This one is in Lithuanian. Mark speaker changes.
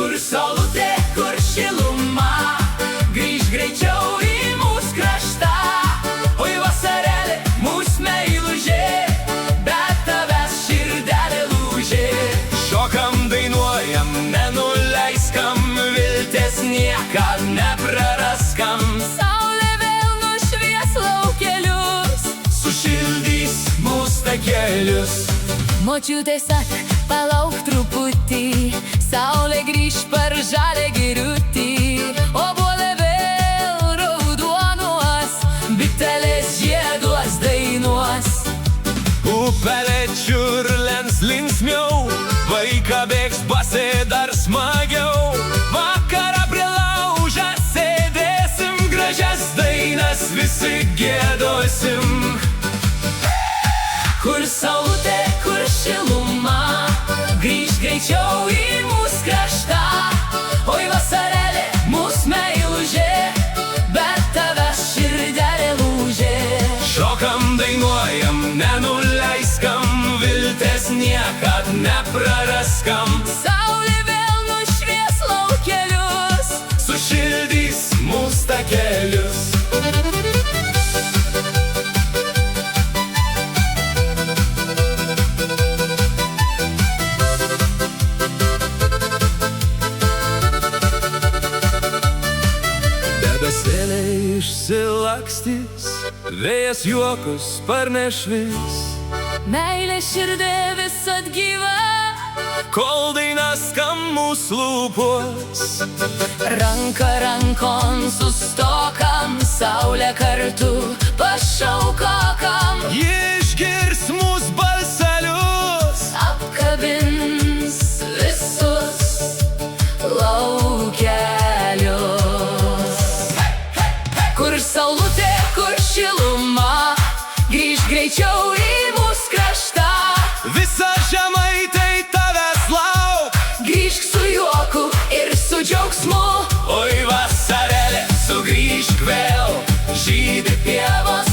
Speaker 1: Kur saulutė, kur šiluma, grįžk greičiau į mūsų kraštą. Oi vasarėlė, mūsų meilužė, bet tavęs širdelė lūžė. Šokam, dainuojam, nenuleiskam, vilties niekad nepraraskam.
Speaker 2: Saulė vėl nušvies laukelius,
Speaker 1: Sušildys mūsų takelius.
Speaker 2: močiutė sak, palauk truputį, saulė grįž per žalią giriutį. Obuolė vėl raudonuos, bitelės žieduos dainuos.
Speaker 1: Upelė čiurlens linksmiau, vaiką bėgs basė dar smagiau. Vakarą prie laužą sėdėsim, gražias dainas visi giedosim. Kur saulutė, kur šiluma, grįžk greičiau į mūsų kraštą. Oi vasarėlė, mūsų meilužė, bet tavęs širdelė lūžė. Šokam, dainuojam, nenuleiskam, vilties niekad nepraraskam.
Speaker 2: Saulė vėl nušvies laukelius,
Speaker 1: Sušildys mūsų takelius. Debesėliai išsilakstys, vėjas juokus parnešvis.
Speaker 2: meilė širdė visad gyva,
Speaker 1: Kol daina skam mūsų lūpos,
Speaker 2: ranka rankon sustokam, saulė kartu pašaukokam.
Speaker 1: ji išgirs mūsų balselius.
Speaker 2: Apkabins visus laukelius. Kur saulutė, kur šiluma, grįžk greičiau į mūsų kraštą.
Speaker 1: Visa žemaitai tavęs lauk.
Speaker 2: Grįžk su juoku ir su džiaugsmu.
Speaker 1: Oi vasarėlė, sugrįžk vėl, žydi pievos